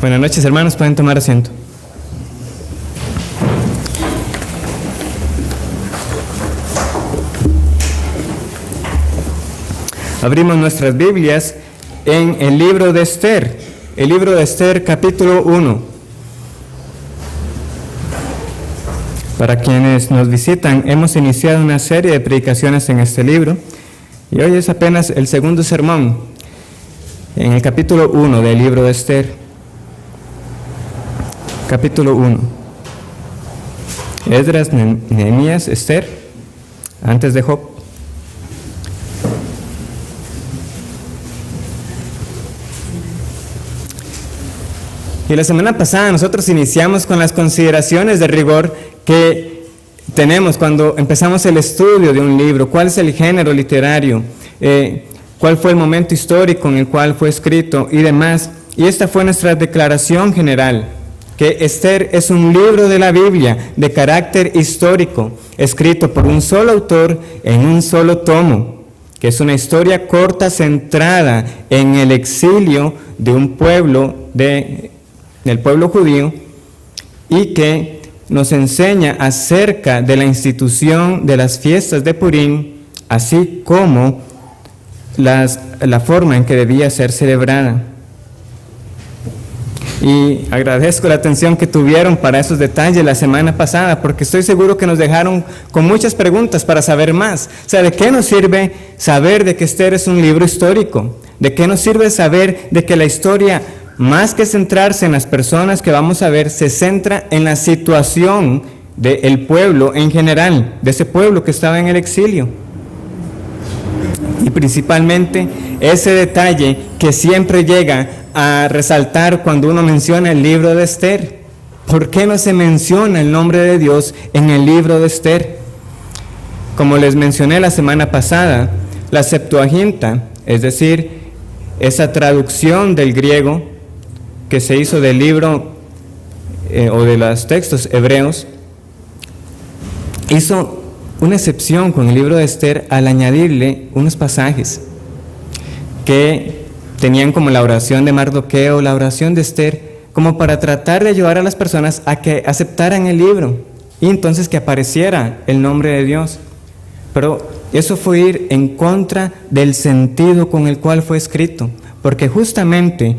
Buenas noches, hermanos, pueden tomar asiento. Abrimos nuestras Biblias en el libro de Esther, capítulo 1. Para quienes nos visitan, hemos iniciado una serie de predicaciones en este libro y hoy es apenas el segundo sermón en el capítulo 1 del libro de Esther. Capítulo 1. Esdras, Nehemías, Esther, antes de Job. Y la semana pasada nosotros iniciamos con las consideraciones de rigor que tenemos cuando empezamos el estudio de un libro. ¿Cuál es el género literario? ¿Cuál fue el momento histórico en el cual fue escrito? Y demás. Y esta fue nuestra declaración general, que Esther es un libro de la Biblia de carácter histórico, escrito por un solo autor en un solo tomo, que es una historia corta centrada en el exilio de un pueblo, del pueblo judío, y que nos enseña acerca de la institución de las fiestas de Purim, así como la forma en que debía ser celebrada. Y agradezco la atención que tuvieron para esos detalles la semana pasada, porque estoy seguro que nos dejaron con muchas preguntas para saber más. O sea, ¿de qué nos sirve saber de que Esther es un libro histórico? ¿De qué nos sirve saber de que la historia, más que centrarse en las personas que vamos a ver, se centra en la situación del pueblo en general, de ese pueblo que estaba en el exilio? Y principalmente ese detalle que siempre llega a resaltar cuando uno menciona el libro de Esther. ¿Por qué no se menciona el nombre de Dios en el libro de Esther? Como les mencioné la semana pasada, la Septuaginta, es decir, esa traducción del griego que se hizo del libro o de los textos hebreos, hizo una excepción con el libro de Esther al añadirle unos pasajes que tenían como la oración de Mardoqueo, la oración de Esther, como para tratar de ayudar a las personas a que aceptaran el libro y entonces que apareciera el nombre de Dios. Pero eso fue ir en contra del sentido con el cual fue escrito, porque justamente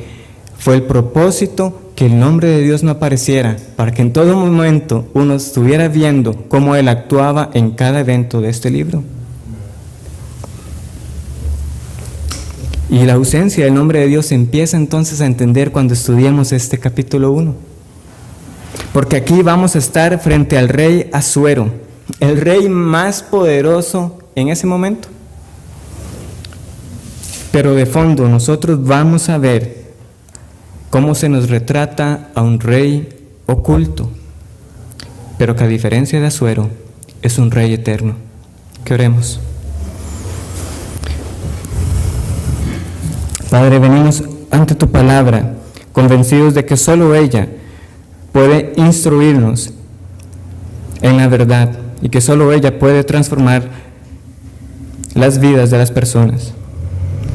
fue el propósito que el nombre de Dios no apareciera, para que en todo momento uno estuviera viendo cómo Él actuaba en cada evento de este libro. Y la ausencia del nombre de Dios se empieza entonces a entender cuando estudiamos este capítulo 1. Porque aquí vamos a estar frente al rey Asuero, el rey más poderoso en ese momento. Pero de fondo nosotros vamos a ver cómo se nos retrata a un rey oculto, pero que a diferencia de Asuero es un rey eterno. Que oremos. Padre, venimos ante tu palabra, convencidos de que solo ella puede instruirnos en la verdad y que solo ella puede transformar las vidas de las personas.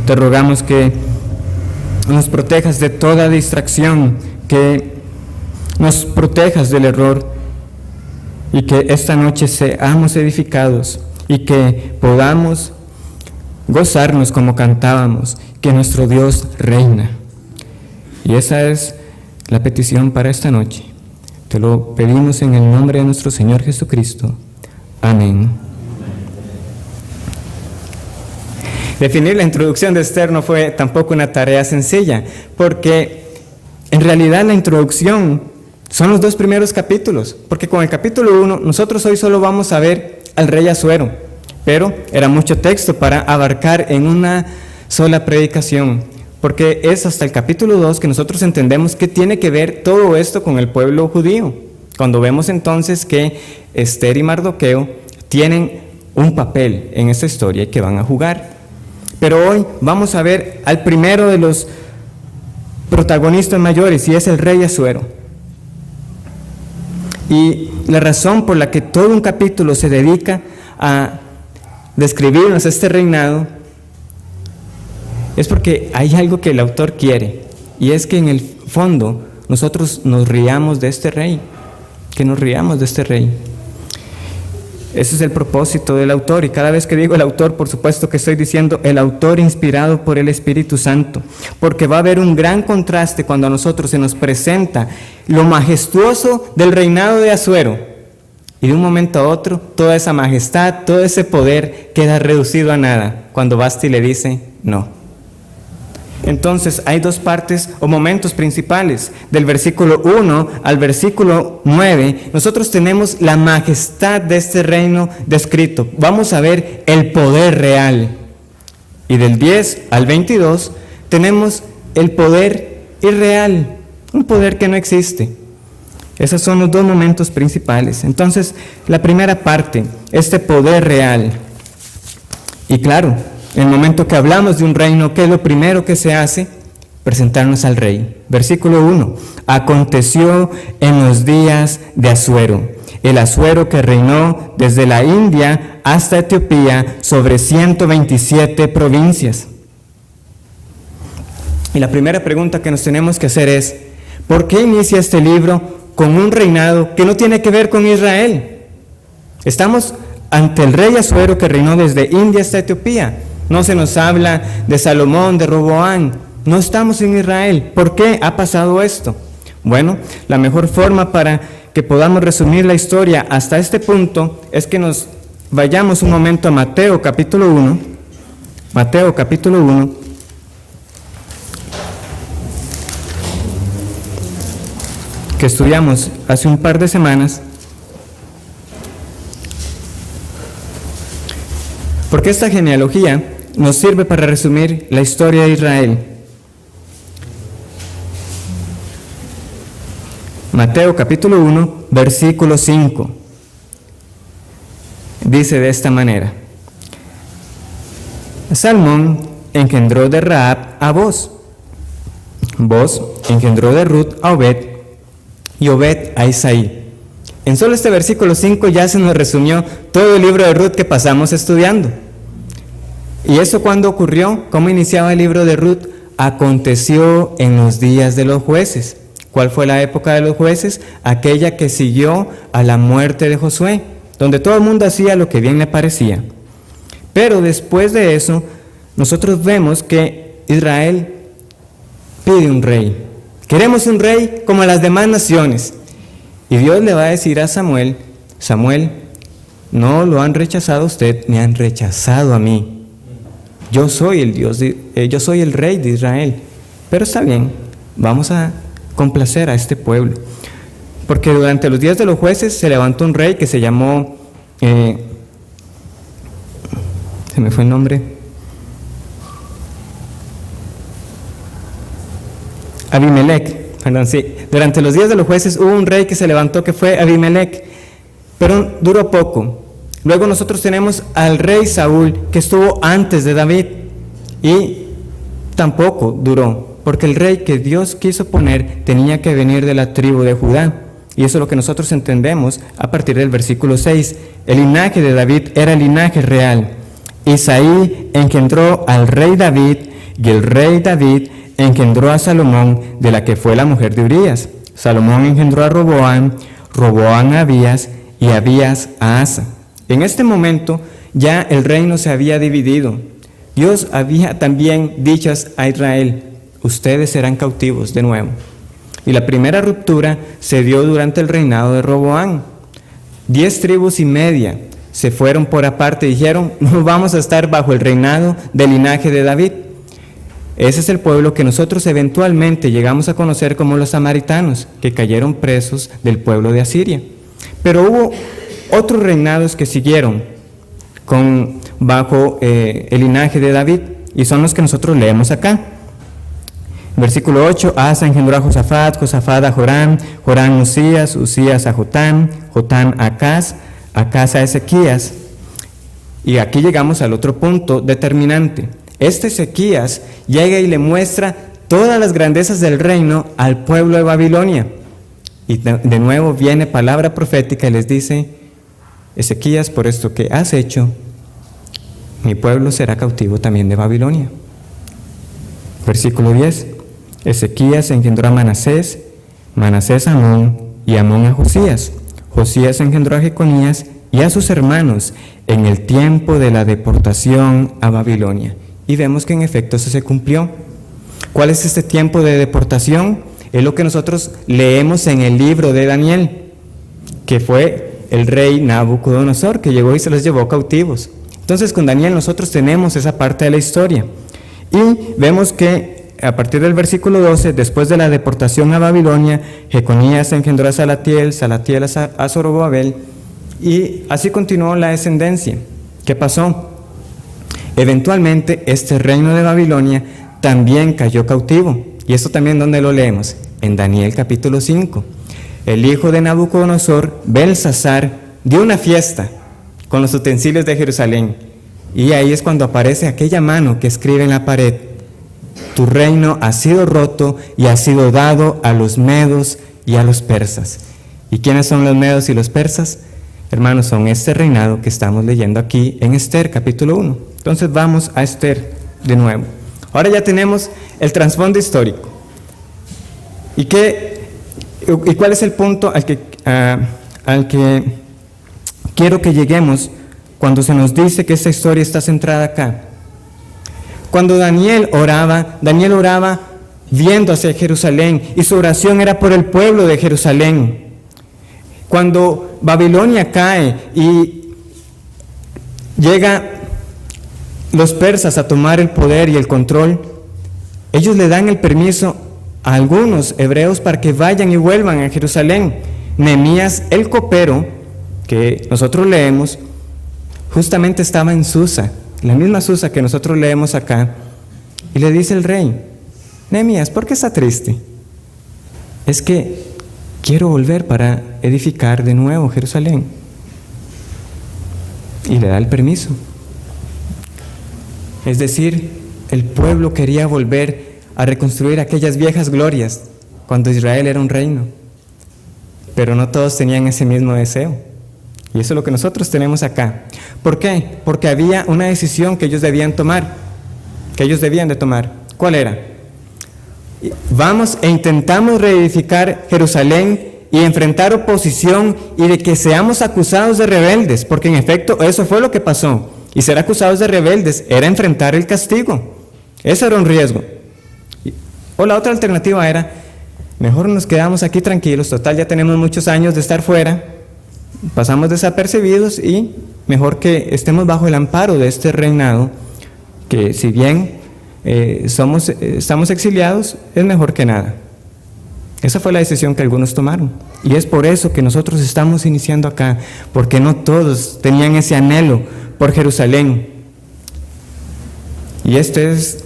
Te rogamos que nos protejas de toda distracción, que nos protejas del error y que esta noche seamos edificados y que podamos gozarnos como cantábamos, que nuestro Dios reina. Y esa es la petición para esta noche. Te lo pedimos en el nombre de nuestro Señor Jesucristo. Amén. Definir la introducción de Esther no fue tampoco una tarea sencilla, porque en realidad la introducción son los dos primeros capítulos, porque con el capítulo 1 nosotros hoy solo vamos a ver al rey Asuero, pero era mucho texto para abarcar en una sola predicación, porque es hasta el capítulo 2 que nosotros entendemos que tiene que ver todo esto con el pueblo judío, cuando vemos entonces que Esther y Mardoqueo tienen un papel en esta historia y que van a jugar. Pero hoy vamos a ver al primero de los protagonistas mayores, y es el rey Asuero. Y la razón por la que todo un capítulo se dedica a describirnos este reinado es porque hay algo que el autor quiere, y es que en el fondo nosotros nos riamos de este rey, que nos riamos de este rey. Ese es el propósito del autor, y cada vez que digo el autor, por supuesto que estoy diciendo el autor inspirado por el Espíritu Santo, porque va a haber un gran contraste cuando a nosotros se nos presenta lo majestuoso del reinado de Asuero, y de un momento a otro toda esa majestad, todo ese poder queda reducido a nada, cuando Vasti le dice no. Entonces hay dos partes o momentos principales. Del versículo 1 al versículo 9, nosotros tenemos la majestad de este reino descrito. Vamos a ver el poder real. Y del 10 al 22 tenemos el poder irreal, un poder que no existe. Esos son los dos momentos principales. Entonces, la primera parte, este poder real. Y claro, en el momento que hablamos de un reino, ¿qué es lo primero que se hace? Presentarnos al rey. Versículo 1. Aconteció en los días de Asuero, el Asuero que reinó desde la India hasta Etiopía sobre 127 provincias. Y la primera pregunta que nos tenemos que hacer es, ¿por qué inicia este libro con un reinado que no tiene que ver con Israel? Estamos ante el rey Asuero que reinó desde India hasta Etiopía. No se nos habla de Salomón, de Roboam. No estamos en Israel. ¿Por qué ha pasado esto? Bueno, la mejor forma para que podamos resumir la historia hasta este punto es que nos vayamos un momento a Mateo capítulo 1. Mateo capítulo 1. Que estudiamos hace un par de semanas. Porque esta genealogía nos sirve para resumir la historia de Israel. Mateo capítulo 1, versículo 5. Dice de esta manera: Salmón engendró de Rahab a Boz. Boz engendró de Ruth a Obed, y Obed a Isaí. En solo este versículo 5 ya se nos resumió todo el libro de Ruth que pasamos estudiando. ¿Y eso cuándo ocurrió? ¿Cómo iniciaba el libro de Ruth? Aconteció en los días de los jueces. ¿Cuál fue la época de los jueces? Aquella que siguió a la muerte de Josué, donde todo el mundo hacía lo que bien le parecía. Pero después de eso, nosotros vemos que Israel pide un rey. Queremos un rey como las demás naciones. Y Dios le va a decir a Samuel: Samuel, no lo han rechazado a usted, me han rechazado a mí. Yo soy el Dios, yo soy el rey de Israel. Pero está bien, vamos a complacer a este pueblo. Porque durante los días de los jueces se levantó un rey que se llamó, se me fue el nombre, Abimelech. Perdón, sí. Durante los días de los jueces hubo un rey que se levantó que fue Abimelech, pero duró poco. Luego nosotros tenemos al rey Saúl, que estuvo antes de David, y tampoco duró, porque el rey que Dios quiso poner tenía que venir de la tribu de Judá, y eso es lo que nosotros entendemos a partir del versículo 6. El linaje de David era el linaje real. Isaí engendró al rey David, y el rey David engendró a Salomón, de la que fue la mujer de Urías. Salomón engendró a Roboam, Roboam a Abías, y Abías a Asa. En este momento ya el reino se había dividido. Dios había también dicho a Israel: ustedes serán cautivos de nuevo. Y la primera ruptura se dio durante el reinado de Roboam. 10 tribus y media se fueron por aparte y dijeron: no vamos a estar bajo el reinado del linaje de David. Ese es el pueblo que nosotros eventualmente llegamos a conocer como los samaritanos, que cayeron presos del pueblo de Asiria. Pero hubo otros reinados que siguieron bajo el linaje de David, y son los que nosotros leemos acá. Versículo 8, Asa engendró a Josafat, Josafat a Joram, Joram a Usías, Usías a Jotam, Jotam a Acaz, Acaz a Ezequías. Y aquí llegamos al otro punto determinante. Este Ezequías llega y le muestra todas las grandezas del reino al pueblo de Babilonia. Y de nuevo viene palabra profética y les dice: Ezequías, por esto que has hecho, mi pueblo será cautivo también de Babilonia. Versículo 10. Ezequías engendró a Manasés, Manasés a Amón y Amón a Josías. Josías engendró a Jeconías y a sus hermanos en el tiempo de la deportación a Babilonia. Y vemos que en efecto eso se cumplió. ¿Cuál es este tiempo de deportación? Es lo que nosotros leemos en el libro de Daniel, que fue el rey Nabucodonosor que llegó y se los llevó cautivos. Entonces con Daniel nosotros tenemos esa parte de la historia. Y vemos que a partir del versículo 12, después de la deportación a Babilonia, Jeconías engendró a Salatiel, Salatiel a Zorobabel, y así continuó la descendencia. ¿Qué pasó? Eventualmente este reino de Babilonia también cayó cautivo. Y esto también, ¿dónde lo leemos? En Daniel capítulo 5. El hijo de Nabucodonosor, Belsasar, dio una fiesta con los utensilios de Jerusalén. Y ahí es cuando aparece aquella mano que escribe en la pared: tu reino ha sido roto y ha sido dado a los medos y a los persas. ¿Y quiénes son los medos y los persas? Hermanos, son este reinado que estamos leyendo aquí en Esther capítulo 1. Entonces vamos a Esther de nuevo. Ahora ya tenemos el trasfondo histórico. ¿Y cuál es el punto al que quiero que lleguemos cuando se nos dice que esta historia está centrada acá? Cuando Daniel oraba viendo hacia Jerusalén, y su oración era por el pueblo de Jerusalén. Cuando Babilonia cae y llega los persas a tomar el poder y el control, ellos le dan el permiso a algunos hebreos para que vayan y vuelvan a Jerusalén. Nehemías el copero, que nosotros leemos, justamente estaba en Susa, la misma Susa que nosotros leemos acá, y le dice el rey: Nehemías, ¿por qué está triste? Es que quiero volver para edificar de nuevo Jerusalén. Y le da el permiso. Es decir, el pueblo quería volver a reconstruir aquellas viejas glorias cuando Israel era un reino. Pero no todos tenían ese mismo deseo. Y eso es lo que nosotros tenemos acá. ¿Por qué? Porque había una decisión que ellos debían tomar. ¿Cuál era? Vamos e intentamos reedificar Jerusalén y enfrentar oposición y de que seamos acusados de rebeldes, porque en efecto eso fue lo que pasó. Y ser acusados de rebeldes era enfrentar el castigo. Ese era un riesgo. O la otra alternativa era: mejor nos quedamos aquí tranquilos, total ya tenemos muchos años de estar fuera, pasamos desapercibidos y mejor que estemos bajo el amparo de este reinado, que si bien estamos exiliados, es mejor que nada. Esa fue la decisión que algunos tomaron. Y es por eso que nosotros estamos iniciando acá, porque no todos tenían ese anhelo por Jerusalén. Y este es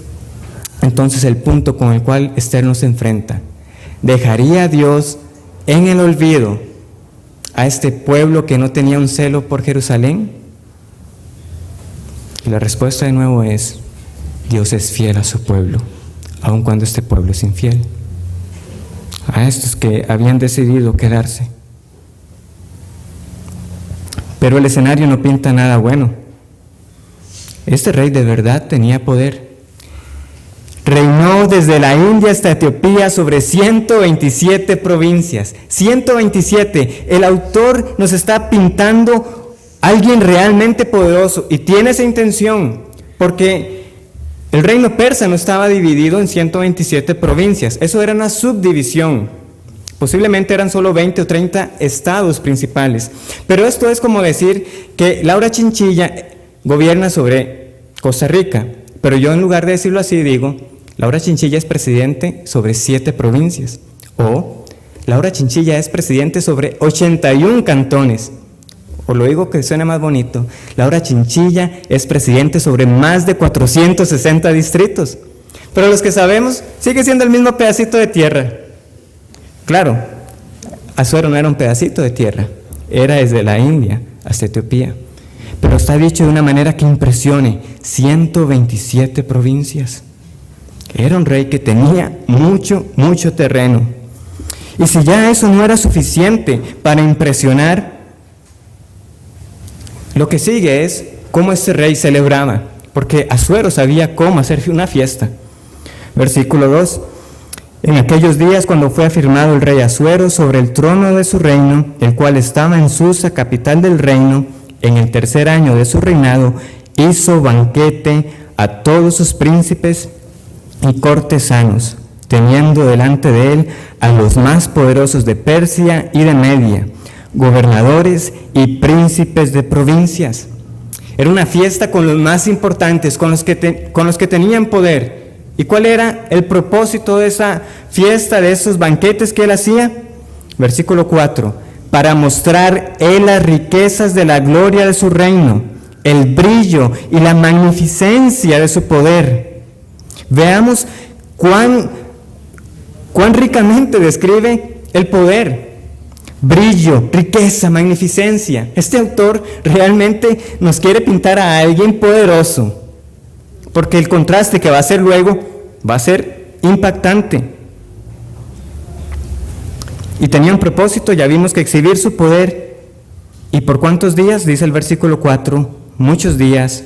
entonces el punto con el cual Esther nos enfrenta. ¿Dejaría Dios en el olvido a este pueblo que no tenía un celo por Jerusalén? Y la respuesta de nuevo es: Dios es fiel a su pueblo, aun cuando este pueblo es infiel. A estos que habían decidido quedarse. Pero el escenario no pinta nada bueno. Este rey de verdad tenía poder. Reinó desde la India hasta Etiopía sobre 127 provincias. 127. El autor nos está pintando a alguien realmente poderoso y tiene esa intención, porque el reino persa no estaba dividido en 127 provincias. Eso era una subdivisión. Posiblemente eran solo 20 o 30 estados principales. Pero esto es como decir que Laura Chinchilla gobierna sobre Costa Rica. Pero yo, en lugar de decirlo así, digo: Laura Chinchilla es presidente sobre 7 provincias. O Laura Chinchilla es presidente sobre 81 cantones. O lo digo que suene más bonito: Laura Chinchilla es presidente sobre más de 460 distritos. Pero los que sabemos, sigue siendo el mismo pedacito de tierra. Claro, Asuero no era un pedacito de tierra, era desde la India hasta Etiopía. Pero está dicho de una manera que impresione: 127 provincias. Era un rey que tenía mucho terreno. Y si ya eso no era suficiente para impresionar, lo que sigue es cómo este rey celebraba, porque Asuero sabía cómo hacer una fiesta. Versículo 2: En aquellos días, cuando fue afirmado el rey Asuero sobre el trono de su reino, el cual estaba en Susa, capital del reino, en el 3er año de su reinado, hizo banquete a todos sus príncipes y cortesanos, teniendo delante de él a los más poderosos de Persia y de Media, gobernadores y príncipes de provincias. Era una fiesta con los más importantes, con los que tenían poder. ¿Y cuál era el propósito de esa fiesta, de esos banquetes que él hacía? Versículo 4, para mostrar él las riquezas de la gloria de su reino, el brillo y la magnificencia de su poder. Veamos cuán ricamente describe el poder. Brillo, riqueza, magnificencia. Este autor realmente nos quiere pintar a alguien poderoso, porque el contraste que va a hacer luego va a ser impactante. Y tenía un propósito, ya vimos que exhibir su poder. ¿Y por cuántos días? Dice el versículo 4, muchos días,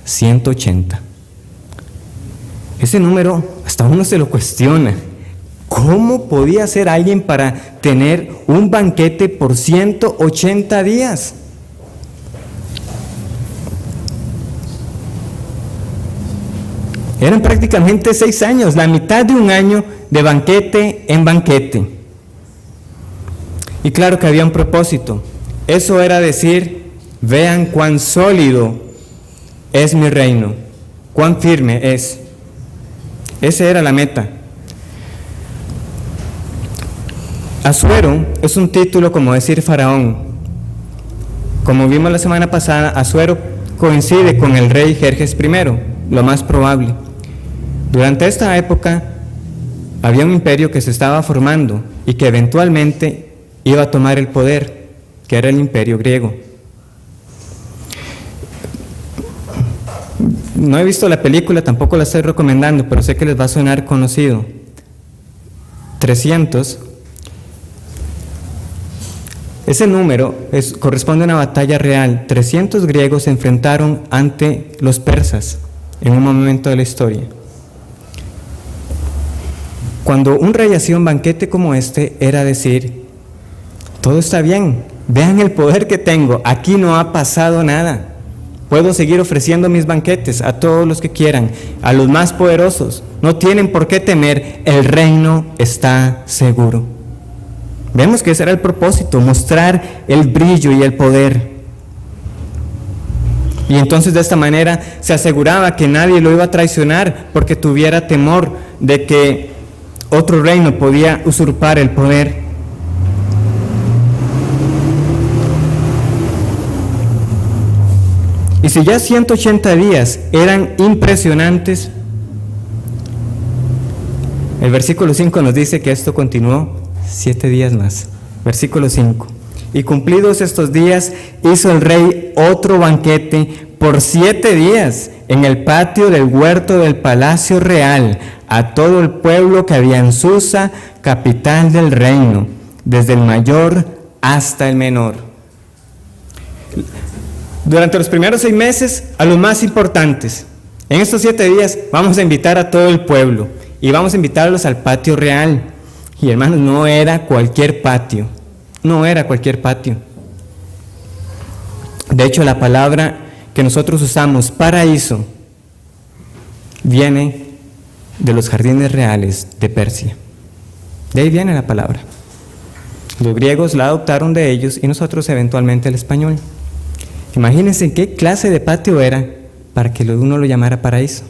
180. Ese número hasta uno se lo cuestiona. ¿Cómo podía ser alguien para tener un banquete por 180 días? Eran prácticamente 6 años, la mitad de un año de banquete en banquete. Y claro que había un propósito. Eso era decir, vean cuán sólido es mi reino, cuán firme es. Esa era la meta. Asuero es un título como decir faraón. Como vimos la semana pasada, Asuero coincide con el rey Jerjes I, lo más probable. Durante esta época había un imperio que se estaba formando y que eventualmente iba a tomar el poder, que era el imperio griego. No he visto la película, tampoco la estoy recomendando, pero sé que les va a sonar conocido. 300. Ese número corresponde a una batalla real. 300 griegos se enfrentaron ante los persas en un momento de la historia. Cuando un rey hacía un banquete como este, era decir, todo está bien, vean el poder que tengo, aquí no ha pasado nada. Puedo seguir ofreciendo mis banquetes a todos los que quieran, a los más poderosos. No tienen por qué temer, el reino está seguro. Vemos que ese era el propósito, mostrar el brillo y el poder. Y entonces de esta manera se aseguraba que nadie lo iba a traicionar porque tuviera temor de que otro reino podía usurpar el poder. Y si ya 180 días eran impresionantes, el versículo 5 nos dice que esto continuó 7 días más. Versículo 5. Y cumplidos estos días, hizo el rey otro banquete por 7 días en el patio del huerto del palacio real, a todo el pueblo que había en Susa, capital del reino, desde el mayor hasta el menor. Durante los primeros 6 meses, a los más importantes. En estos 7 días vamos a invitar a todo el pueblo y vamos a invitarlos al patio real. Y hermanos, no era cualquier patio, no era cualquier patio. De hecho, la palabra que nosotros usamos, paraíso, viene de los jardines reales de Persia. De ahí viene la palabra. Los griegos la adoptaron de ellos y nosotros eventualmente el español. Imagínense qué clase de patio era para que uno lo llamara paraíso.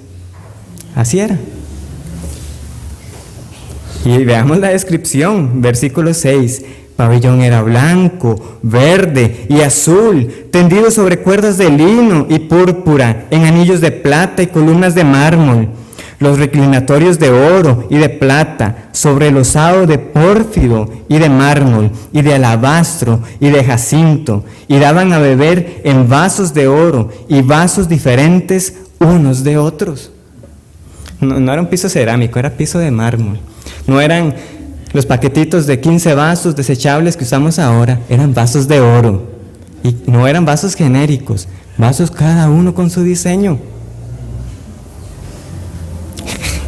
Así era. Y veamos la descripción, versículo 6. Pabellón era blanco, verde y azul, tendido sobre cuerdas de lino y púrpura, en anillos de plata y columnas de mármol. Los reclinatorios de oro y de plata, sobre el osado de pórfido y de mármol, y de alabastro y de jacinto, y daban a beber en vasos de oro y vasos diferentes unos de otros. No era un piso cerámico, era piso de mármol. No eran los paquetitos de 15 vasos desechables que usamos ahora, eran vasos de oro. Y no eran vasos genéricos, vasos cada uno con su diseño.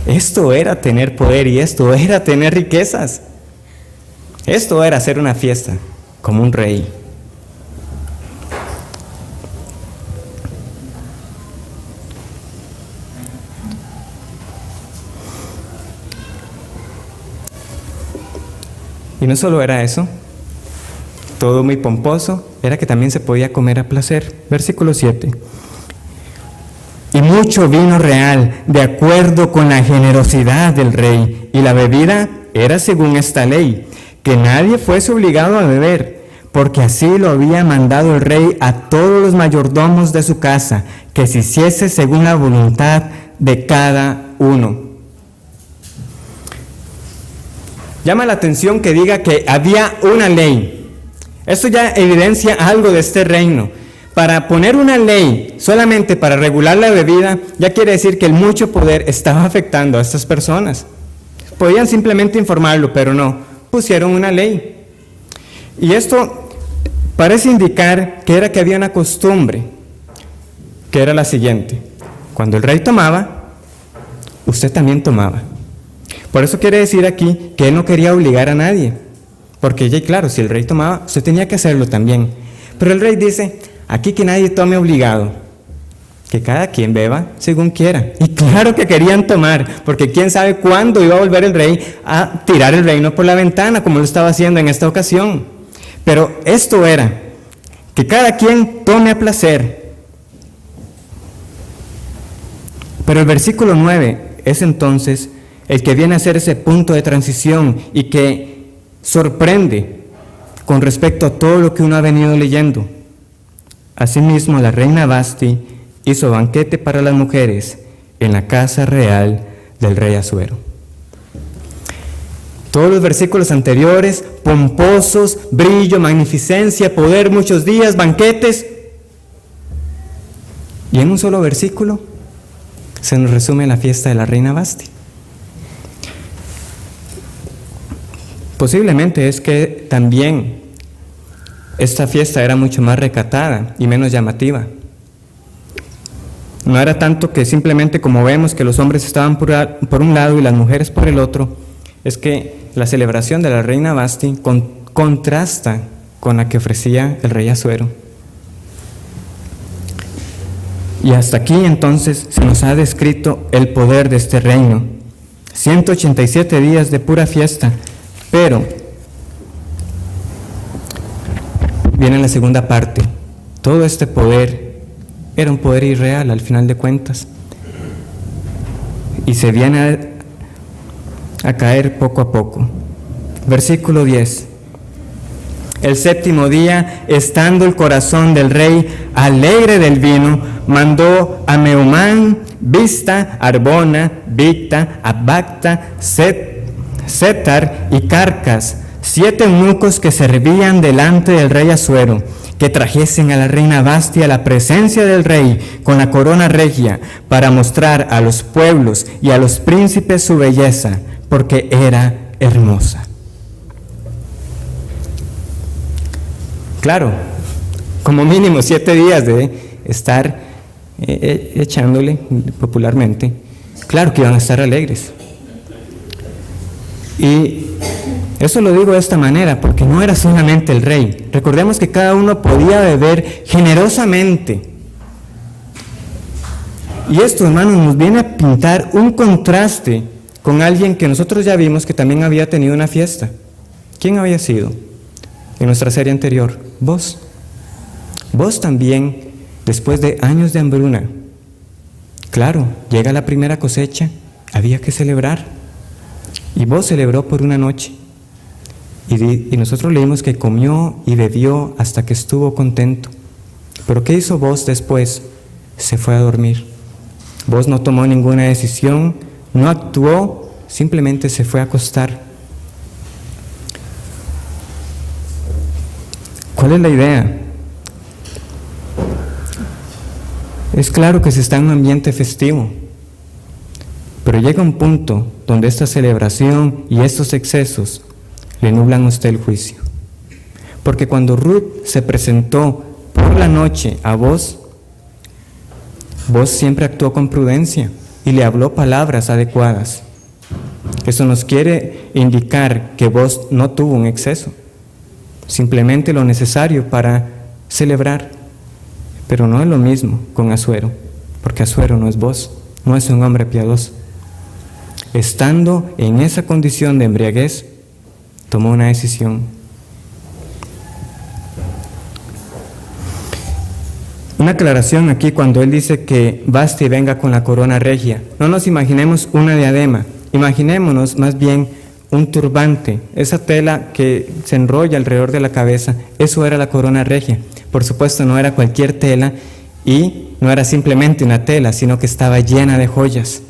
Esto era tener poder y esto era tener riquezas. Esto era hacer una fiesta como un rey. Y no solo era eso, todo muy pomposo, era que también se podía comer a placer. Versículo 7. Y mucho vino real, de acuerdo con la generosidad del rey, y la bebida era según esta ley, que nadie fuese obligado a beber, porque así lo había mandado el rey a todos los mayordomos de su casa, que se hiciese según la voluntad de cada uno. Llama la atención que diga que había una ley. Esto ya evidencia algo de este reino. Para poner una ley solamente para regular la bebida, ya quiere decir que el mucho poder estaba afectando a estas personas. Podían simplemente informarlo, pero no, pusieron una ley. Y esto parece indicar que había una costumbre, que era la siguiente: cuando el rey tomaba, usted también tomaba. Por eso quiere decir aquí que él no quería obligar a nadie, porque ya claro, si el rey tomaba, usted tenía que hacerlo también. Pero el rey dice: aquí que nadie tome obligado, que cada quien beba según quiera. Y claro que querían tomar, porque quién sabe cuándo iba a volver el rey a tirar el reino por la ventana, como lo estaba haciendo en esta ocasión. Pero esto era, que cada quien tome a placer. Pero el versículo 9 es entonces el que viene a ser ese punto de transición y que sorprende con respecto a todo lo que uno ha venido leyendo. Asimismo, la reina Vasti hizo banquete para las mujeres en la casa real del rey Asuero. Todos los versículos anteriores, pomposos, brillo, magnificencia, poder, muchos días, banquetes. Y en un solo versículo se nos resume la fiesta de la reina Vasti. Posiblemente es que también esta fiesta era mucho más recatada y menos llamativa. No era tanto que simplemente, como vemos, que los hombres estaban por un lado y las mujeres por el otro. Es que la celebración de la reina Vasti contrasta con la que ofrecía el rey Asuero. Y hasta aquí entonces se nos ha descrito el poder de este reino. 187 días de pura fiesta. Pero viene la segunda parte. Todo este poder era un poder irreal al final de cuentas. Y se viene a caer poco a poco. Versículo 10. El séptimo día, estando el corazón del rey alegre del vino, mandó a Meumán, Bizta, Arbona, Bigta, Abacta, Setar y Carcas, 7 eunucos que servían delante del rey Asuero, que trajesen a la reina Vasti a la presencia del rey con la corona regia, para mostrar a los pueblos y a los príncipes su belleza, porque era hermosa. Claro, como mínimo 7 días de estar echándole popularmente, claro que iban a estar alegres. Y eso lo digo de esta manera, porque no era solamente el rey. Recordemos que cada uno podía beber generosamente. Y esto, hermanos, nos viene a pintar un contraste con alguien que nosotros ya vimos que también había tenido una fiesta. ¿Quién había sido? En nuestra serie anterior, vos. Vos también, después de años de hambruna. Claro, llega la primera cosecha, había que celebrar. Y vos celebró por una noche. Y nosotros leímos que comió y bebió hasta que estuvo contento. Pero ¿qué hizo vos después? Se fue a dormir. Vos no tomó ninguna decisión, no actuó, simplemente se fue a acostar. ¿Cuál es la idea? Es claro que se está en un ambiente festivo, pero llega un punto donde esta celebración y estos excesos le nublan a usted el juicio. Porque cuando Ruth se presentó por la noche a vos siempre actuó con prudencia y le habló palabras adecuadas. Eso nos quiere indicar que vos no tuvo un exceso, simplemente lo necesario para celebrar. Pero no es lo mismo con Asuero, porque Asuero no es vos, no es un hombre piadoso. Estando en esa condición de embriaguez, tomó una decisión. Una aclaración aquí cuando él dice que Vasti venga con la corona regia. No nos imaginemos una diadema, imaginémonos más bien un turbante, esa tela que se enrolla alrededor de la cabeza. Eso era la corona regia. Por supuesto, no era cualquier tela y no era simplemente una tela, sino que estaba llena de joyas.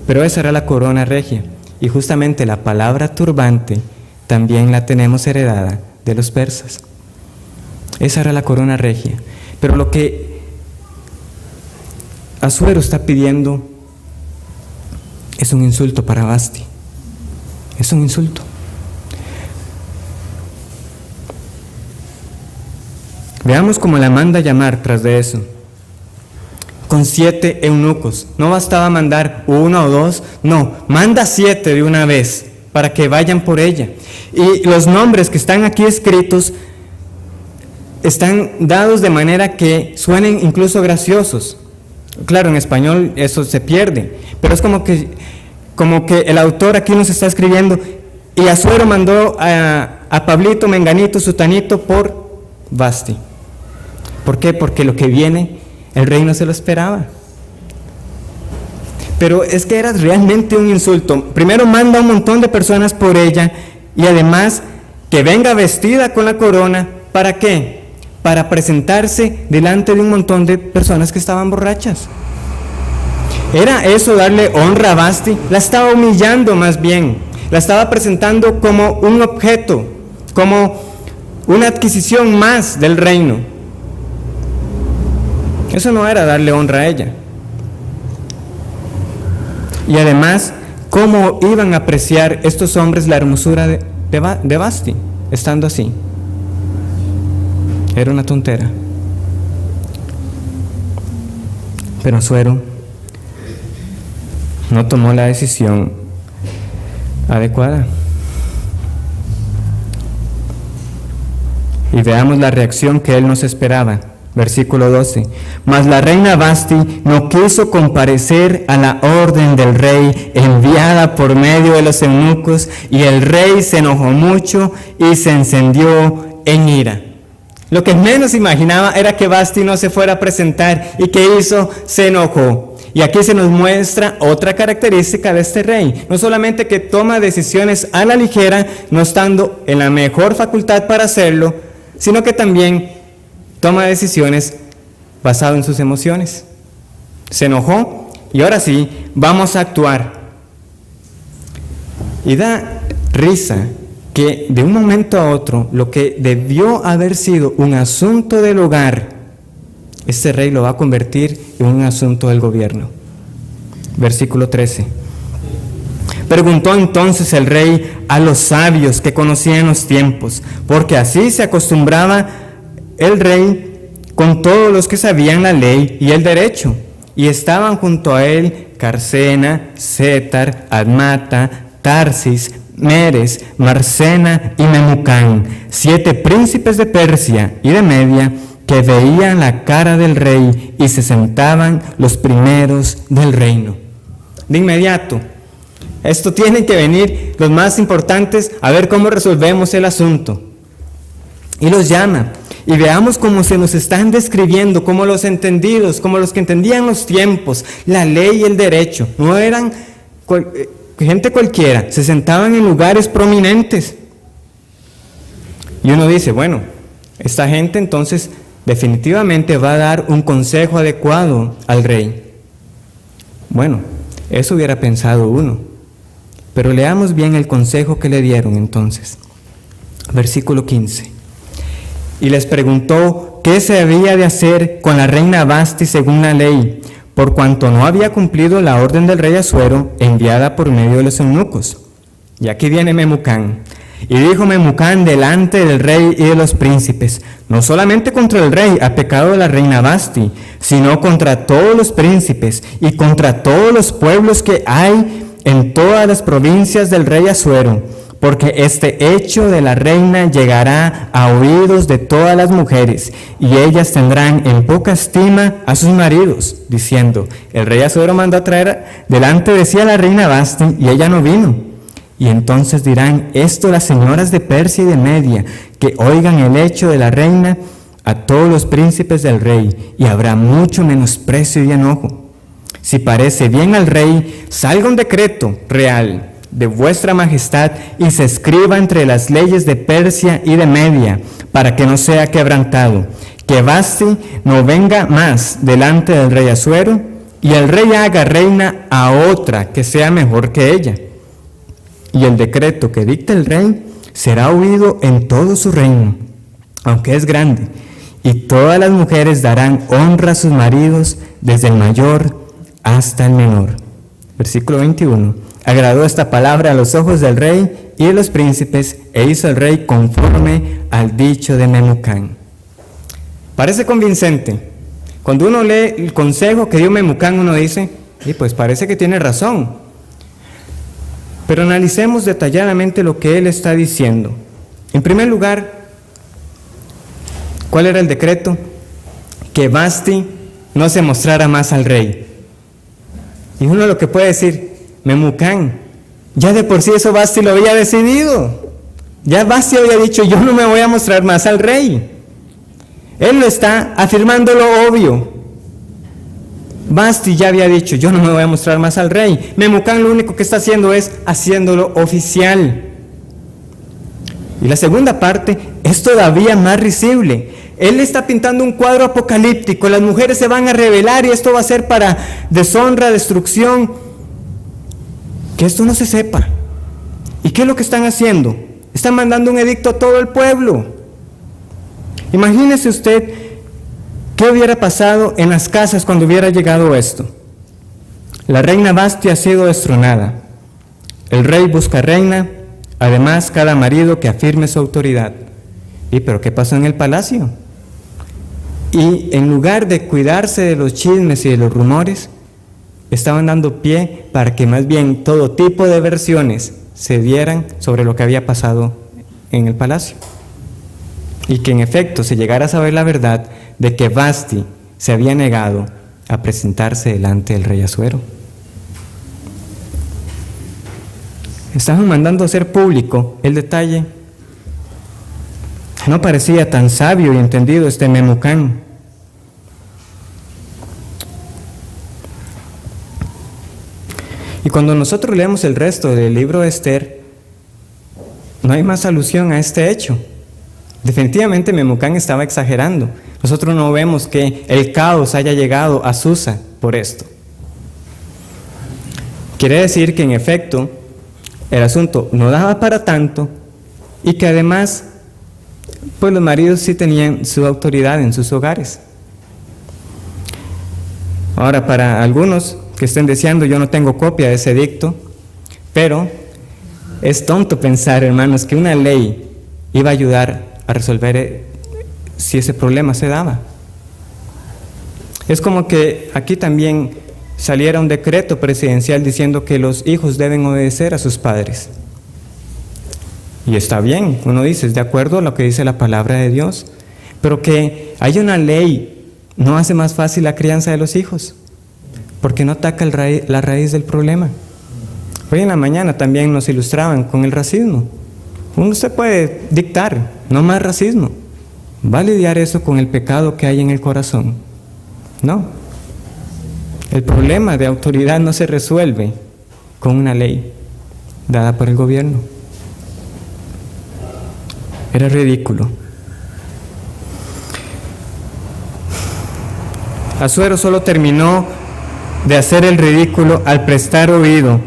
Pero esa era la corona regia. Y justamente la palabra turbante también la tenemos heredada de los persas. Esa era la corona regia. Pero lo que Asuero está pidiendo es un insulto para Vasti. Es un insulto. Veamos cómo la manda llamar tras de eso. Con 7 eunucos. No bastaba mandar 1 o 2, no, manda 7 de una vez para que vayan por ella. Y los nombres que están aquí escritos están dados de manera que suenen incluso graciosos. Claro, en español eso se pierde, pero es como que el autor aquí nos está escribiendo, y Asuero mandó a Pablito, Menganito, Sutanito por Vasti. ¿Por qué? Porque lo que viene, el rey no se lo esperaba. Pero es que era realmente un insulto. Primero manda a un montón de personas por ella, y además que venga vestida con la corona. ¿Para qué? Para presentarse delante de un montón de personas que estaban borrachas. ¿Era eso darle honra a Vasti? La estaba humillando más bien. La estaba presentando como un objeto, como una adquisición más del reino. Eso no era darle honra a ella. Y además, ¿cómo iban a apreciar estos hombres la hermosura de Vasti, estando así? Era una tontera. Pero Asuero no tomó la decisión adecuada. Y veamos la reacción que él nos esperaba. Versículo 12. Mas la reina Vasti no quiso comparecer a la orden del rey enviada por medio de los eunucos, y el rey se enojó mucho y se encendió en ira. Lo que menos imaginaba era que Vasti no se fuera a presentar. ¿Y qué hizo? Se enojó. Y aquí se nos muestra otra característica de este rey. No solamente que toma decisiones a la ligera, no estando en la mejor facultad para hacerlo, sino que también toma decisiones basado en sus emociones. Se enojó y ahora sí, vamos a actuar. Y da risa que de un momento a otro, lo que debió haber sido un asunto del hogar, este rey lo va a convertir en un asunto del gobierno. Versículo 13. Preguntó entonces el rey a los sabios que conocían los tiempos, porque así se acostumbraba el rey con todos los que sabían la ley y el derecho. Y estaban junto a él Carcena, Cétar, Admata, Tarsis, Meres, Marcena y Memucán, 7 príncipes de Persia y de Media, que veían la cara del rey y se sentaban los primeros del reino. De inmediato, esto tienen que venir los más importantes a ver cómo resolvemos el asunto. Y los llama. Y veamos cómo se nos están describiendo, como los entendidos, como los que entendían los tiempos, la ley y el derecho. No eran gente cualquiera, se sentaban en lugares prominentes. Y uno dice, bueno, esta gente entonces definitivamente va a dar un consejo adecuado al rey. Bueno, eso hubiera pensado uno. Pero leamos bien el consejo que le dieron entonces. Versículo 15. Y les preguntó qué se había de hacer con la reina Vasti según la ley, por cuanto no había cumplido la orden del rey Asuero enviada por medio de los eunucos. Y aquí viene Memucán. Y dijo Memucán delante del rey y de los príncipes: no solamente contra el rey ha pecado la reina Vasti, sino contra todos los príncipes y contra todos los pueblos que hay en todas las provincias del rey Asuero, porque este hecho de la reina llegará a oídos de todas las mujeres, y ellas tendrán en poca estima a sus maridos, diciendo: el rey Asuero mandó a traer delante de sí a la reina Vasti, y ella no vino. Y entonces dirán esto las señoras de Persia y de Media, que oigan el hecho de la reina a todos los príncipes del rey, y habrá mucho menosprecio y enojo. Si parece bien al rey, salga un decreto real de vuestra majestad y se escriba entre las leyes de Persia y de Media, para que no sea quebrantado, que Vasti no venga más delante del rey Asuero, y el rey haga reina a otra que sea mejor que ella. Y el decreto que dicte el rey será oído en todo su reino, aunque es grande, y todas las mujeres darán honra a sus maridos, desde el mayor hasta el menor. Versículo 21. Agradó esta palabra a los ojos del rey y de los príncipes, e hizo el rey conforme al dicho de Memucán. Parece convincente. Cuando uno lee el consejo que dio Memucán, uno dice: y pues parece que tiene razón. Pero analicemos detalladamente lo que él está diciendo. En primer lugar, ¿cuál era el decreto? Que Vasti no se mostrara más al rey. Y uno lo que puede decir: Memucán, ya de por sí eso Vasti lo había decidido. Ya Vasti había dicho: yo no me voy a mostrar más al rey. Él lo está afirmando lo obvio. Vasti ya había dicho: yo no me voy a mostrar más al rey. Memucán lo único que está haciendo es haciéndolo oficial. Y la segunda parte es todavía más risible. Él está pintando un cuadro apocalíptico. Las mujeres se van a rebelar y esto va a ser para deshonra, destrucción. Que esto no se sepa. ¿Y qué es lo que están haciendo? Están mandando un edicto a todo el pueblo. Imagínese usted qué hubiera pasado en las casas cuando hubiera llegado esto. La reina Vasti ha sido destronada. El rey busca reina, además cada marido que afirme su autoridad. ¿Y pero qué pasó en el palacio? Y en lugar de cuidarse de los chismes y de los rumores, estaban dando pie para que más bien todo tipo de versiones se dieran sobre lo que había pasado en el palacio. Y que en efecto se llegara a saber la verdad de que Vasti se había negado a presentarse delante del rey Asuero. Estaban mandando a hacer público el detalle. No parecía tan sabio y entendido este Memucán. Y cuando nosotros leemos el resto del libro de Esther, no hay más alusión a este hecho. Definitivamente Memucán estaba exagerando. Nosotros no vemos que el caos haya llegado a Susa por esto. Quiere decir que en efecto el asunto no daba para tanto y que además pues los maridos sí tenían su autoridad en sus hogares. Ahora, para algunos que estén deseando, yo no tengo copia de ese edicto, pero es tonto pensar, hermanos, que una ley iba a ayudar a resolver si ese problema se daba. Es como que aquí también saliera un decreto presidencial diciendo que los hijos deben obedecer a sus padres. Y está bien, uno dice, es de acuerdo a lo que dice la palabra de Dios, pero que haya una ley no hace más fácil la crianza de los hijos, porque no ataca la raíz del problema. Hoy en la mañana también nos ilustraban con el racismo. Uno se puede dictar, no más racismo. ¿Va a lidiar eso con el pecado que hay en el corazón? No. El problema de autoridad no se resuelve con una ley dada por el gobierno. Era ridículo. Asuero solo terminó de hacer el ridículo al prestar oído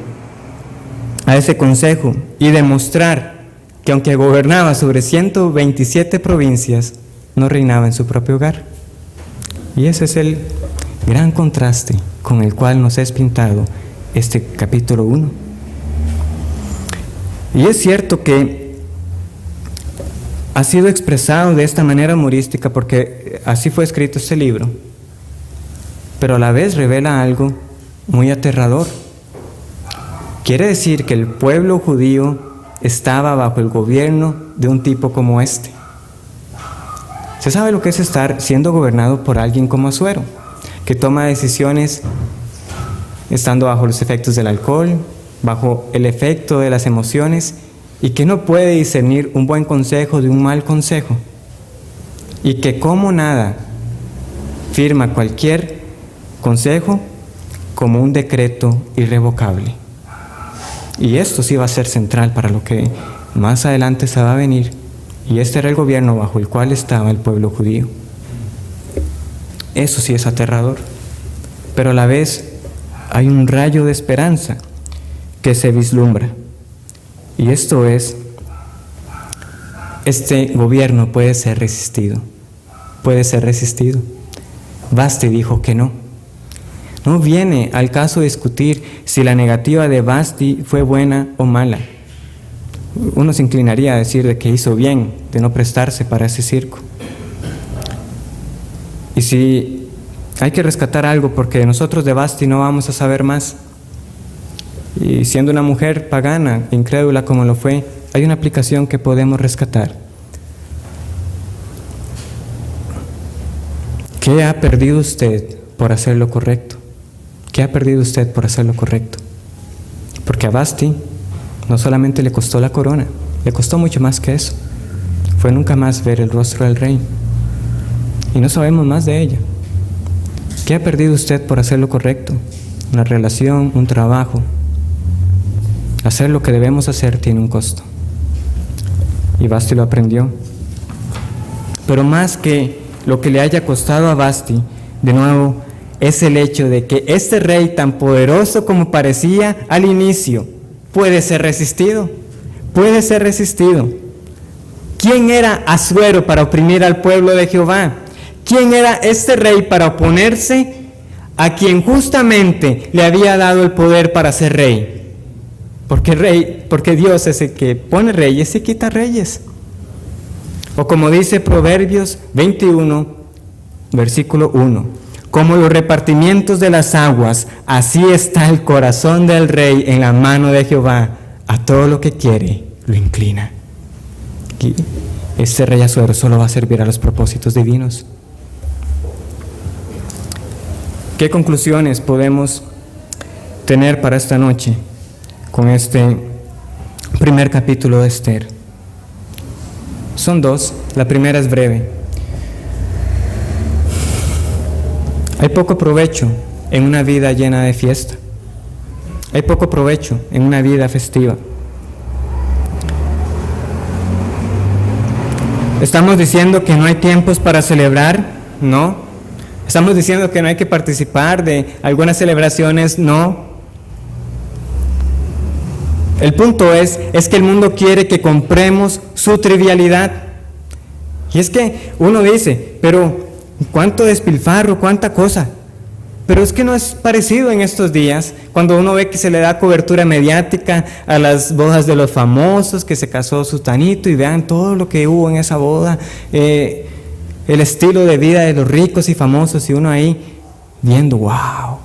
a ese consejo y demostrar que aunque gobernaba sobre 127 provincias, no reinaba en su propio hogar. Y ese es el gran contraste con el cual nos es pintado este capítulo 1. Y es cierto que ha sido expresado de esta manera humorística porque así fue escrito este libro, pero a la vez revela algo muy aterrador. Quiere decir que el pueblo judío estaba bajo el gobierno de un tipo como este. ¿Se sabe lo que es estar siendo gobernado por alguien como Asuero, que toma decisiones estando bajo los efectos del alcohol, bajo el efecto de las emociones, y que no puede discernir un buen consejo de un mal consejo, y que como nada firma cualquier consejo como un decreto irrevocable? Y esto sí va a ser central para lo que más adelante se va a venir, y este era el gobierno bajo el cual estaba el pueblo judío. Eso sí es aterrador, pero a la vez hay un rayo de esperanza que se vislumbra, y esto es: este gobierno puede ser resistido, puede ser resistido. Vasti dijo que no. No viene al caso discutir si la negativa de Vasti fue buena o mala. Uno se inclinaría a decir de que hizo bien de no prestarse para ese circo. Y si hay que rescatar algo, porque nosotros de Vasti no vamos a saber más, y siendo una mujer pagana, incrédula como lo fue, hay una aplicación que podemos rescatar. ¿Qué ha perdido usted por hacer lo correcto? ¿Qué ha perdido usted por hacer lo correcto? Porque a Vasti no solamente le costó la corona, le costó mucho más que eso. Fue nunca más ver el rostro del rey. Y no sabemos más de ella. ¿Qué ha perdido usted por hacer lo correcto? Una relación, un trabajo. Hacer lo que debemos hacer tiene un costo. Y Vasti lo aprendió. Pero más que lo que le haya costado a Vasti, de nuevo, es el hecho de que este rey, tan poderoso como parecía al inicio, puede ser resistido. Puede ser resistido. ¿Quién era Asuero para oprimir al pueblo de Jehová? ¿Quién era este rey para oponerse a quien justamente le había dado el poder para ser rey? Porque Dios es el que pone reyes y quita reyes. O como dice Proverbios 21, versículo 1. Como los repartimientos de las aguas, así está el corazón del rey en la mano de Jehová. A todo lo que quiere, lo inclina. Y este rey Asuero solo va a servir a los propósitos divinos. ¿Qué conclusiones podemos tener para esta noche con este primer capítulo de Esther? Son dos. La primera es breve. Hay poco provecho en una vida llena de fiesta. Hay poco provecho en una vida festiva. ¿Estamos diciendo que no hay tiempos para celebrar? No. ¿Estamos diciendo que no hay que participar de algunas celebraciones? No. El punto es que el mundo quiere que compremos su trivialidad. Y es que uno dice, pero ¿cuánto despilfarro, cuánta cosa? Pero es que no es parecido en estos días, cuando uno ve que se le da cobertura mediática a las bodas de los famosos, que se casó sutanito, y vean todo lo que hubo en esa boda, el estilo de vida de los ricos y famosos, y uno ahí viendo, wow,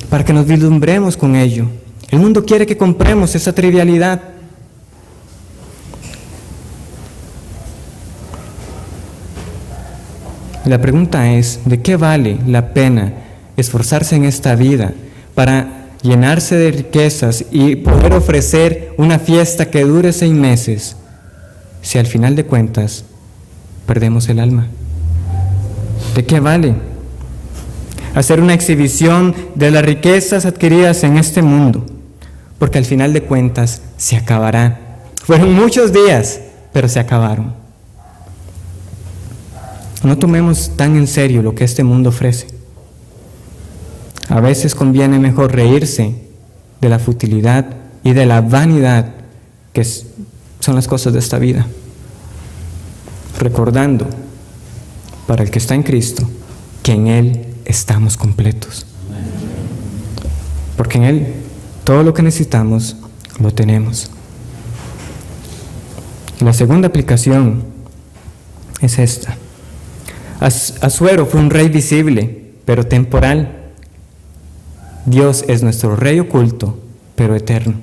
para que nos vislumbremos con ello. El mundo quiere que compremos esa trivialidad. La pregunta es, ¿de qué vale la pena esforzarse en esta vida para llenarse de riquezas y poder ofrecer una fiesta que dure 6 meses, si al final de cuentas perdemos el alma? ¿De qué vale hacer una exhibición de las riquezas adquiridas en este mundo? Porque al final de cuentas se acabará. Fueron muchos días, pero se acabaron. No tomemos tan en serio lo que este mundo ofrece. A veces conviene mejor reírse de la futilidad y de la vanidad que son las cosas de esta vida, recordando, para el que está en Cristo, que en Él estamos completos. Porque en Él todo lo que necesitamos lo tenemos. La segunda aplicación es esta. Asuero fue un rey visible, pero temporal. Dios es nuestro rey oculto, pero eterno.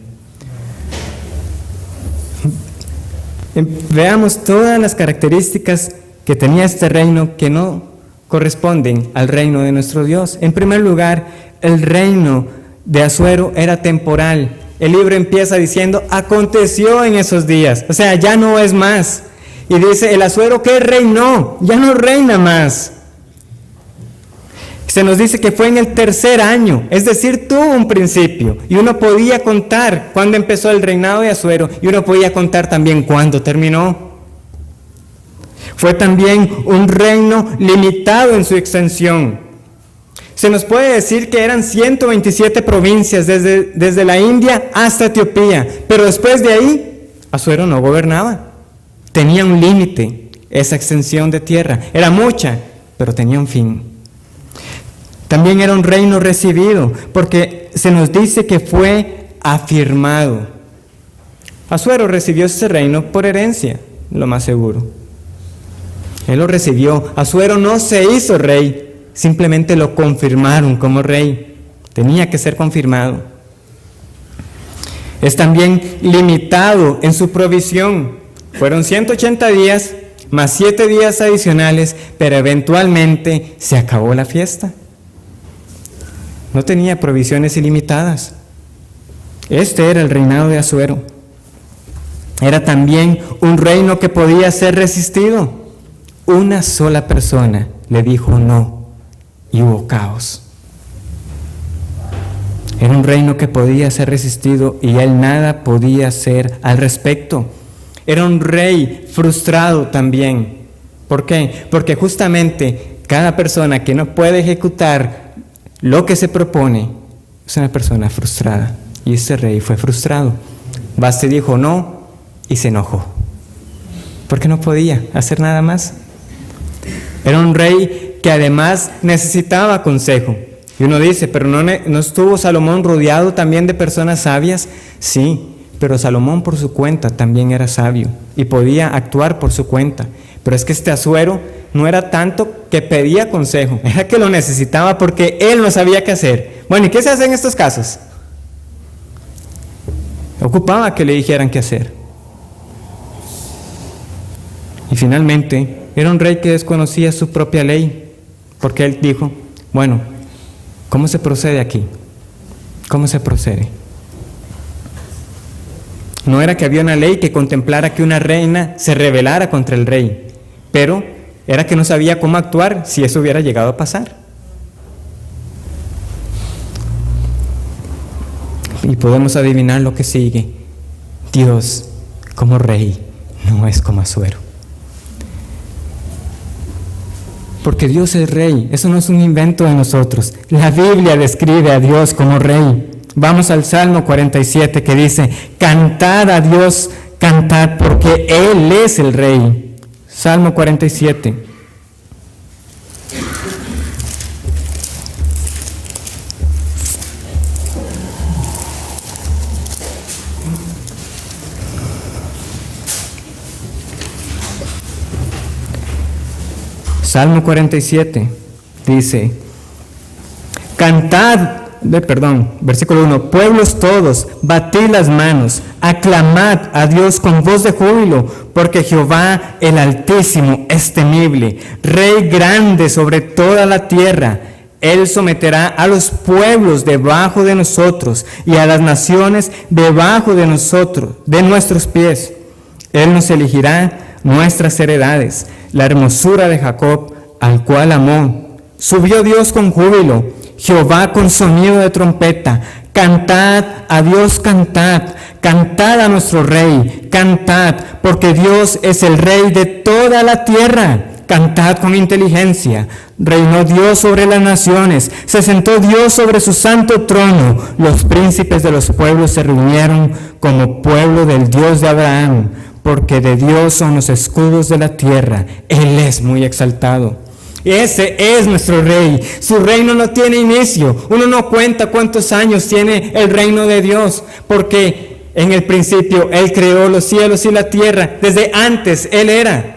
Veamos todas las características que tenía este reino que no corresponden al reino de nuestro Dios. En primer lugar, el reino de Asuero era temporal. El libro empieza diciendo, aconteció en esos días. O sea, ya no es más. Y dice, el Asuero que reinó, ya no reina más. Se nos dice que fue en el tercer año, es decir, tuvo un principio. Y uno podía contar cuándo empezó el reinado de Asuero, y uno podía contar también cuándo terminó. Fue también un reino limitado en su extensión. Se nos puede decir que eran 127 provincias desde la India hasta Etiopía, pero después de ahí, Asuero no gobernaba. Tenía un límite, esa extensión de tierra. Era mucha, pero tenía un fin. También era un reino recibido, porque se nos dice que fue afirmado. Asuero recibió ese reino por herencia, lo más seguro. Él lo recibió. Asuero no se hizo rey, simplemente lo confirmaron como rey. Tenía que ser confirmado. Es también limitado en su provisión. Fueron 180 días, más 7 días adicionales, pero eventualmente se acabó la fiesta. No tenía provisiones ilimitadas. Este era el reinado de Asuero. Era también un reino que podía ser resistido. Una sola persona le dijo no y hubo caos. Era un reino que podía ser resistido y él nada podía hacer al respecto. Era un rey frustrado también. ¿Por qué? Porque justamente cada persona que no puede ejecutar lo que se propone es una persona frustrada. Y ese rey fue frustrado. Vasti dijo no y se enojó. Porque no podía hacer nada más. Era un rey que además necesitaba consejo. Y uno dice, pero ¿no estuvo Salomón rodeado también de personas sabias? Sí, pero Salomón por su cuenta también era sabio y podía actuar por su cuenta. Pero es que este Asuero no era tanto que pedía consejo, era que lo necesitaba porque él no sabía qué hacer. Bueno, ¿y qué se hace en estos casos? Ocupaba que le dijeran qué hacer. Y finalmente, era un rey que desconocía su propia ley, porque él dijo, bueno, ¿cómo se procede aquí? ¿Cómo se procede? No era que había una ley que contemplara que una reina se rebelara contra el rey, pero era que no sabía cómo actuar si eso hubiera llegado a pasar. Y podemos adivinar lo que sigue. Dios, como rey, no es como Asuero. Porque Dios es rey, eso no es un invento de nosotros. La Biblia describe a Dios como rey. Vamos al Salmo 47 que dice, cantad a Dios, cantad porque Él es el rey. Salmo 47. Salmo 47 dice, versículo 1, pueblos todos, batid las manos, aclamad a Dios con voz de júbilo, porque Jehová el Altísimo es temible, Rey grande sobre toda la tierra. Él someterá a los pueblos debajo de nosotros y a las naciones debajo de nosotros, de nuestros pies. Él nos elegirá nuestras heredades, la hermosura de Jacob, al cual amó. Subió Dios con júbilo, Jehová con sonido de trompeta. Cantad a Dios, cantad, cantad a nuestro Rey, cantad, porque Dios es el Rey de toda la tierra. Cantad con inteligencia. Reinó Dios sobre las naciones, se sentó Dios sobre su santo trono. Los príncipes de los pueblos se reunieron como pueblo del Dios de Abraham, porque de Dios son los escudos de la tierra. Él es muy exaltado. Ese es nuestro rey. Su reino no tiene inicio. Uno no cuenta cuántos años tiene el reino de Dios, porque En el principio Él creó los cielos y la tierra. Desde antes Él era.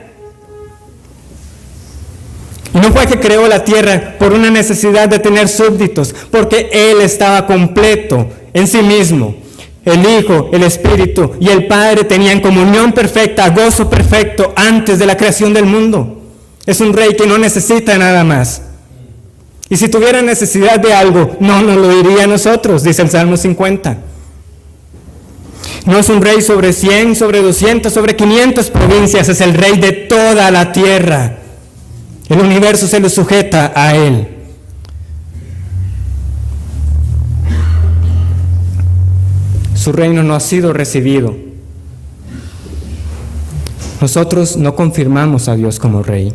Y no fue que creó la tierra por una necesidad de tener súbditos, porque Él estaba completo en sí mismo. El Hijo, el Espíritu y el Padre tenían comunión perfecta, gozo perfecto antes de la creación del mundo. Es un rey que no necesita nada más. Y si tuviera necesidad de algo, no nos lo diría a nosotros, dice el Salmo 50. No es un rey sobre 100, sobre 200, sobre 500 provincias, es el rey de toda la tierra. El universo se lo sujeta a Él. Su reino no ha sido recibido. Nosotros no confirmamos a Dios como rey.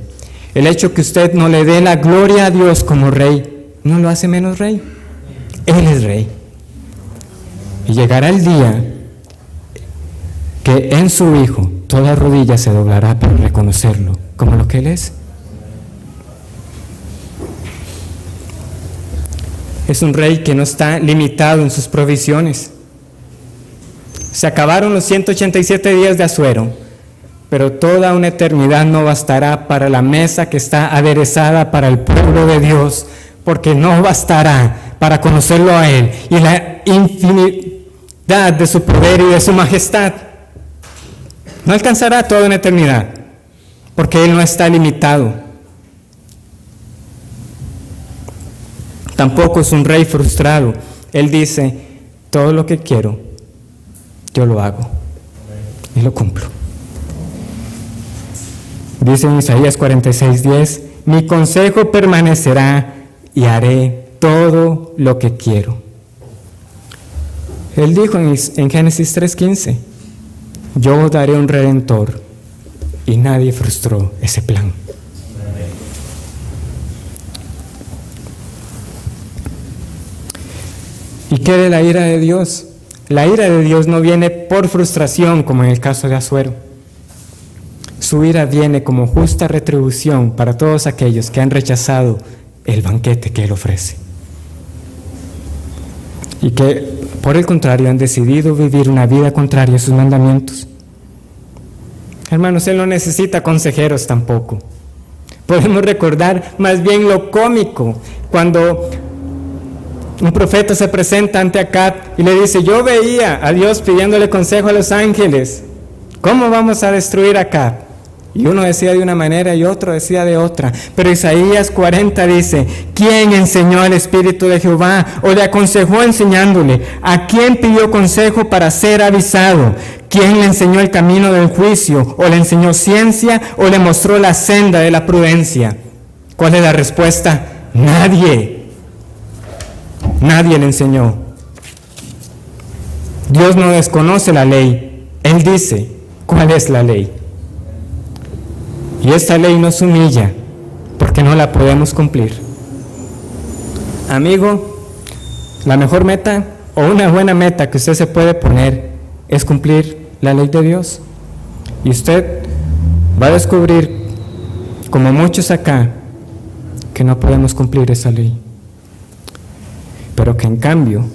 El hecho que usted no le dé la gloria a Dios como rey, no lo hace menos rey. Él es rey. Y llegará el día que en su Hijo toda rodilla se doblará para reconocerlo como lo que Él es. Es un rey que no está limitado en sus provisiones. Se acabaron los 187 días de Asuero, pero toda una eternidad no bastará para la mesa que está aderezada para el pueblo de Dios, porque no bastará para conocerlo a Él y la infinidad de su poder y de su majestad. No alcanzará toda una eternidad, porque Él no está limitado. Tampoco es un rey frustrado. Él dice, todo lo que quiero, yo lo hago y lo cumplo. Dice en Isaías 46:10, mi consejo permanecerá y haré todo lo que quiero. Él dijo en Génesis 3:15, yo daré un redentor, y nadie frustró ese plan. ¿Y qué de la ira de Dios? La ira de Dios no viene por frustración, como en el caso de Asuero. Su ira viene como justa retribución para todos aquellos que han rechazado el banquete que Él ofrece. Y que, por el contrario, han decidido vivir una vida contraria a sus mandamientos. Hermanos, Él no necesita consejeros tampoco. Podemos recordar más bien lo cómico cuando un profeta se presenta ante Acab y le dice, yo veía a Dios pidiéndole consejo a los ángeles, ¿cómo vamos a destruir a Acab? Y uno decía de una manera y otro decía de otra. Pero Isaías 40 dice, ¿quién enseñó al Espíritu de Jehová o le aconsejó enseñándole? ¿A quién pidió consejo para ser avisado? ¿Quién le enseñó el camino del juicio o le enseñó ciencia o le mostró la senda de la prudencia? ¿Cuál es la respuesta? Nadie. Nadie le enseñó. Dios no desconoce la ley. Él dice, ¿cuál es la ley? Y esta ley nos humilla porque no la podemos cumplir. Amigo, la mejor meta o una buena meta que usted se puede poner es cumplir la ley de Dios. Y usted va a descubrir, como muchos acá, que no podemos cumplir esa ley. Pero que en cambio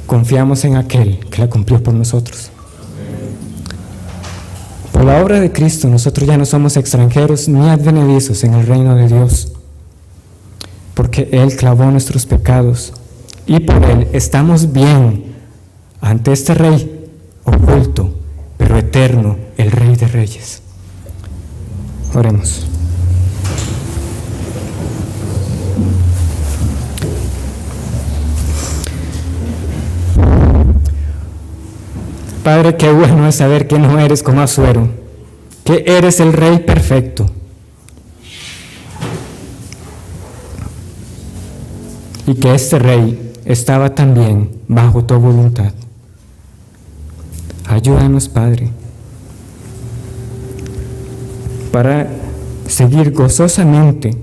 confiamos en aquel que la cumplió por nosotros. Por la obra de Cristo nosotros ya no somos extranjeros ni advenedizos en el reino de Dios, porque Él clavó nuestros pecados y por Él estamos bien ante este Rey oculto, pero eterno, el Rey de Reyes. Oremos. Padre, qué bueno es saber que no eres como Asuero, que eres el Rey perfecto. Y que este Rey estaba también bajo tu voluntad. Ayúdanos, Padre, para seguir gozosamente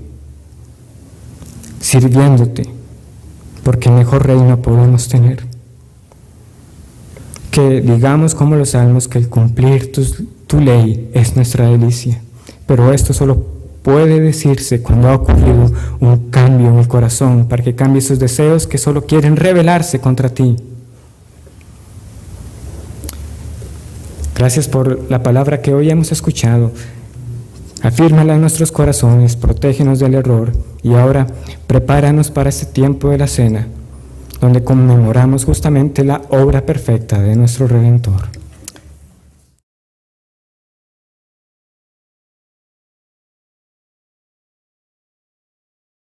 sirviéndote, porque mejor Rey no podemos tener. Que digamos como los salmos que el cumplir tu ley es nuestra delicia, pero esto solo puede decirse cuando ha ocurrido un cambio en el corazón, para que cambie sus deseos que solo quieren rebelarse contra ti. Gracias por la palabra que hoy hemos escuchado. Afírmala en nuestros corazones, protégenos del error y ahora prepáranos para este tiempo de la cena, donde conmemoramos justamente la obra perfecta de nuestro Redentor.